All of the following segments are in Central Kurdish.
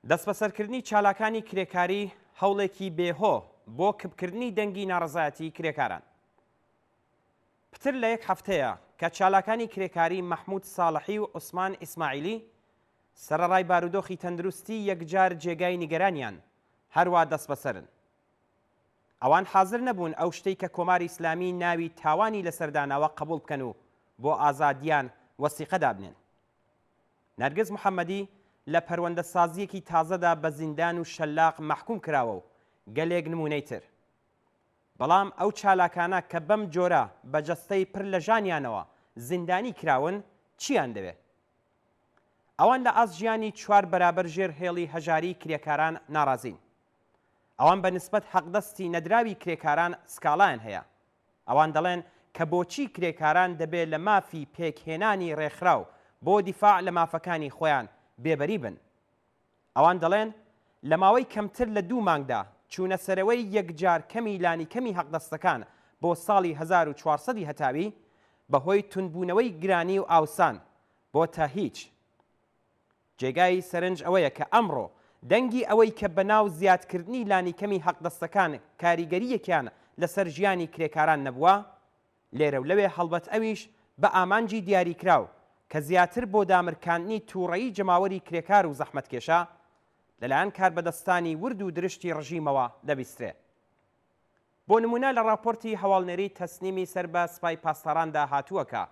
دەست بەسەرکردنی چالاکانی کرێکاری هەوڵێکی بێهۆ بۆ کبکردنی دەنگی ناڕەزایەتی کرێکاران. پتر لە یەک هەفتەیە کە چالاکانی کرێکاری مەحموود ساڵحی و عوسمان ئیسماعیلی سەرەڕای بارودۆخی تەندروستی یەکجار جێگای نیگەرانیان هەروە دەست بەسەرن. ئەوان حاضر نەبوون ئەو شتەی کە کۆماری ئیسلامی ناوی تاوانی لەسەرداناوە قبول بکەن و بۆ ئازادیان وەسیقەدا بنێن. نەرگز محەممەدی لە پەروەندە سازیەکی تازەدا بە زیندان و شەلاق مەحکوم کراوە و گەلێک نمونەی تر. بەڵام ئەو چالاکانە کە بەم جۆرە بە جەستەی پڕ لە ژانیانەوە زیندانی کراون چیان دەوێت؟ ئەوان لە ئاست ژیانی 4 بەرابەر ژێر هێڵی هەژاری کرێکاران ناڕازین. ئەوان بە نسبەت حەقدەستی نەدراوی کرێکاران سکاڵایان هەیە. ئەوان دەڵێن کە بۆچی کرێکاران دەبێت لە مافی پێکهێنانی ڕێکخراو بۆ دیفاع لە مافەکانی خۆیان بێبەری بن. ئەوان دەڵێن لە ماوەی کەمتر لە 2 مانگدا چوونە سەرەوەی یەکجار کەمی لانی کەمی حەقدەستەکان بۆ ساڵی 1400 هەتاوی بەهۆی تونبوونەوەی گرانی و ئاوسان بۆ تا هیچ. جێگای سەرنج ئەوەیە کە ئەمڕۆ دەنگی ئەوەی کە بەناو زیادکردنی لانی کەمی حەقدەستەکان کاریگەریەکیان لەسەر ژیانی کرێکاران نەبووە، لێرە و لەوێ هەڵبەت ئەویش بە ئامانجی دیاریکراو کە زیاتر بۆ دامرکاندنی تووڕەیی جەماوەری کرێکار و زەحمەتکێشە لەلایەن کاربەدەستانی ورد و درشتی ڕژیمەوە دەبیسترێ. بۆ نمونە لە راپۆرتی هەواڵنێری تەسنیمی سەر بە سپای پاسەڕاندا هاتووەکە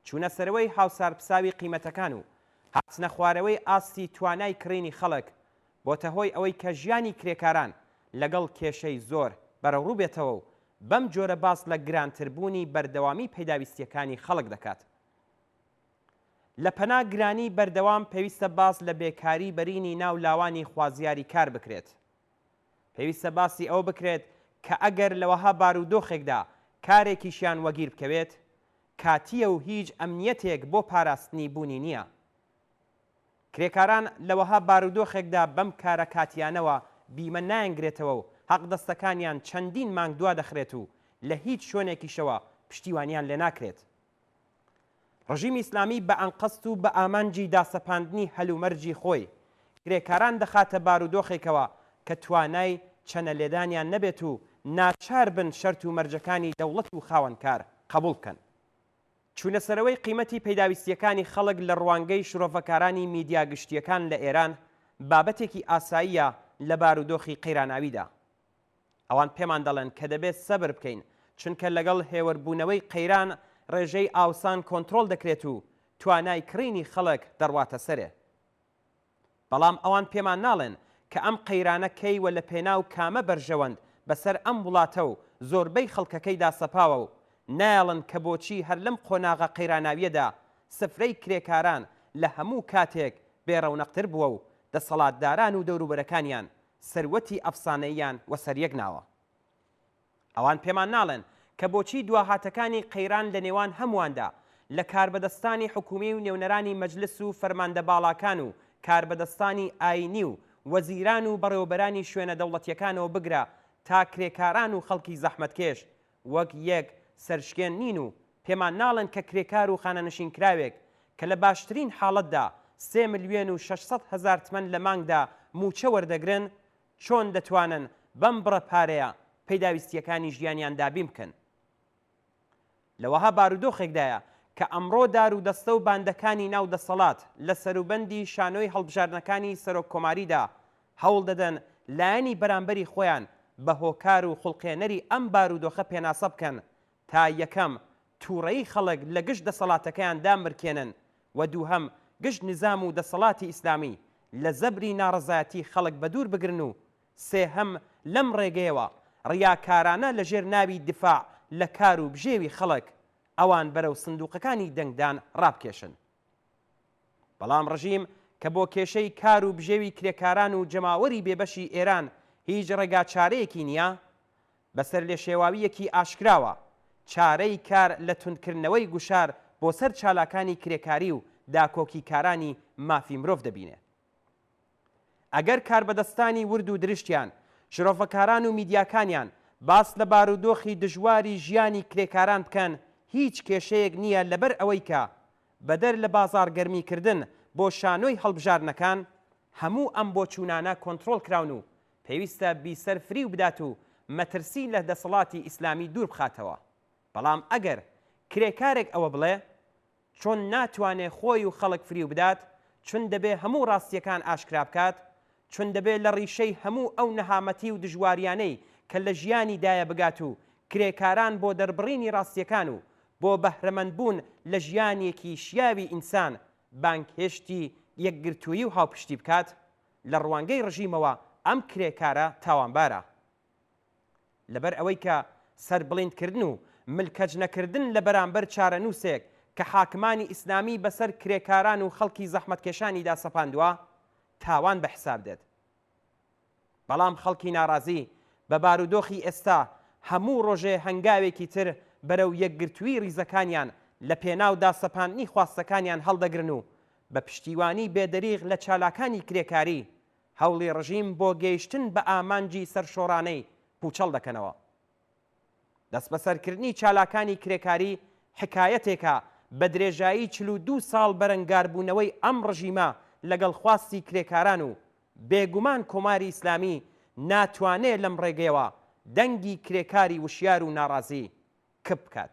چوونە سەرەوەی هاوسار پساوی قیمەتەکان و هاتنە خوارەوەی ئاستی توانای کڕینی خەڵک بۆتە هۆی ئەوەی کە ژیانی کرێکاران لەگەڵ کێشەی زۆر بەرەوڕوو بێتەوە و بەم جۆرە باس لە گرانتربوونی بەردەوامی پەیداویستیەکانی خەڵک دەکات. لە پەنا گرانی بەردەوام پێویستە باس لە بێکاری بەرینی ناو لاوانی خوازیاری کار بکرێت. پێویستە باسی ئەوە بکرێت کە ئەگەر لەوەها بارودۆخێکدا کارێکیشیان وەگیر بکەوێت کاتیە و هیچ ئەمنیەتێک بۆ پاراستنی بوونی نییە. کرێکاران لەوەها بارودۆخێکدا بەم کارە کاتیانەوە بیمە نایەنگرێتەوە و حەقدەستەکانیان چەندین مانگ دوا دەخرێت و لە هیچ شوێنێکیشەوە پشتیوانیان لێ ناکرێت. ڕژیمی ئیسلامی بە ئەنقەست و بە ئامانجی داسەپاندنی هەلومەرجی خۆی کرێکاران دەخاتە بارودۆخێکەوە کە توانای چەنە لێدانیان نەبێت و ناچار بن شەرت و مەرجەکانی دەوڵەت و خاوەنکار قبول بکەن. چوونە سەرەوەی قیمەتی پەیداویستیەکانی خەڵک لە ڕوانگەی شرۆڤەکارانی میدیا گشتیەکان لە ئێران بابەتێکی ئاساییە لە بارودۆخی قەیراناویدا. ئەوان پێمان دەڵێن کە دەبێت سەبر بکەین چونکە لەگەڵ هێوەربوونەوەی قەیران ڕێژەی ئاوسان کۆنتڕۆل دەکرێت و توانای کڕینی خەڵک دەڕواتە سەرێ. بەڵام ئەوان پێمان ناڵێن کە ئەم قەیرانە کەیوە لە پێناو کامە بەرژەوەند بەسەر ئەم وڵاتە و زۆربەی خەڵکەکەیدا سەپاوە و نایڵن کە بۆچی هەر لەم قۆناغە قەیراناویەدا سفرەی کرێکاران لە هەموو کاتێک بێڕەونەقتر بووە و دەسەڵاتداران و دەوروبەرەکانیان سەروەتی ئەفسانەیان وەسەریەک ناوە. ئەوان پێمان ناڵێن کە بۆچی دواهاتەکانی قەیران لە نێوان هەموواندا لە کاربەدەستانی حکومی و نێونەرانی مەجلس و فەرماندە باڵاکان و کاربەدەستانی ئاینی و وەزیران و بەڕێوەبەرانی شوێنە دەوڵەتیەکانەوە بگرە تا کرێکاران و خەڵکی زەحمەتکێش وەک یەک سەرشکێن نین و پێمان ناڵێن کە کرێکار و خانەنشین کراوێک کە لە باشترین حاڵەتدا 3,600,000 تمەن لە مانگدا موچە وەردەگرن چۆن دەتوانن بەم بڕە پارەیە پەیداویستیەکانی ژیانیان دابین بکەن. لەوەها بارودۆخێکدایە کە ئەمڕۆ دار و دەستە و باندەکانی ناو دەسەڵات لە سەروبەندی شانۆی هەڵبژاردنەکانی سەرۆک کۆماریدا هەوڵ دەدەن لایەنی بەرامبەری خۆیان بە هۆکار و خوڵقێنەری ئەم بارودۆخە پێناسە بکەن تا یەکەم تووڕەیی خەڵک لە گشت دەسەڵاتەکەیان دامرکێنن و دووهەم گشت نظام و دەسەڵاتی ئیسلامی لە زەبری ناڕەزایەتی خەڵک بە دوور بگرن و سێهەم لەم ڕێگەیەوە ڕیاکارانە لە ژێر ناوی دفاع لە کار و بژێوی خەڵک ئەوان بەرەو سندوقەکانی دەنگدان ڕابکێشن. بەڵام ڕژیم کە بۆ کێشەی کار و بژێوی کرێکاران و جەماوەری بێبەشی ئێران هیچ ڕێگا چارەیەکی نییە، بەسەر لێ شێواویەکی ئاشکراوە چارەی کار لە توندکردنەوەی گوشار بۆ سەر چالاکانی کرێکاری و داکۆکی کارانی مافی مرۆڤ دەبینێ. ئەگەر کاربەدەستانی ورد و درشتیان شرۆڤەکاران و میدیاکانیان باس لە بارودۆخی دژواری ژیانی کرێکاران بکەن هیچ کێشەیەک نییە لەبەر ئەوەی کە بەدەر لە بازار گەرمیکردن بۆ شانۆی هەڵبژارنەکان هەموو ئەم بۆچوونانە کۆنتڕۆڵ کراون و پێویستە بیسەر فری و بدات و مەترسی لە دەسەڵاتی ئیسلامی دوور بخاتەوە. بەڵام ئەگەر کرێکارێک ئەوە بڵێ چۆن ناتوانێ خۆی و خەڵک فری و بدات، چون دەبێ هەموو ڕاستیەکان ئاشکرا بکات، چون دەبێت لە ڕیشەی هەموو ئەو نەهامەتی و دژواریانەی کە لە ژیانی دایە بگات و کرێکاران بۆ دەربڕینی ڕاستیەکان و بۆ بەهرەمەندبوون لە ژیانێکی شیاوی ئینسان بانکهێشتی یەکگرتووی و هاوپشتی بکات، لە ڕوانگەی ڕژیمەوە ئەم کرێکارە تاوانبارە. لەبەر ئەوەی کە سەربڵیندکردن و ملکەج نەکردن لە بەرامبەر چارەنووسێک کە حاکمانی ئیسلامی بەسەر کرێکاران و خەڵکی زەحمەتکێشانیدا سەپاندووە تاوان بە حساب دێت. بەڵام خەڵکی ناڕازی بە بارودۆخی ئێستا هەموو ڕۆژێ هەنگاوێکی تر بەرەو یەکگرتووی ریزەکانیان لە پێناو داسەپاندنی خواستەکانیان هەڵدەگرن و بە پشتیوانی بێدەریغ لە چالاکانی کرێکاری هەوڵی ڕژیم بۆ گەیشتن بە ئامانجی سەرشۆڕانەی پوچەڵ دەکەنەوە. دەست بەسەرکردنی چالاکانی کرێکاری حکایەتێکە بە درێژایی 42 ساڵ بەرەنگاربوونەوەی ئەم ڕژیمە لەگەڵ خواستی کرێکاران و بێگومان کۆماری ئیسلامی ناتوانێت لەم ڕێگەیەوە دەنگی کرێکاری وشیار و ناڕازی کپ بکات.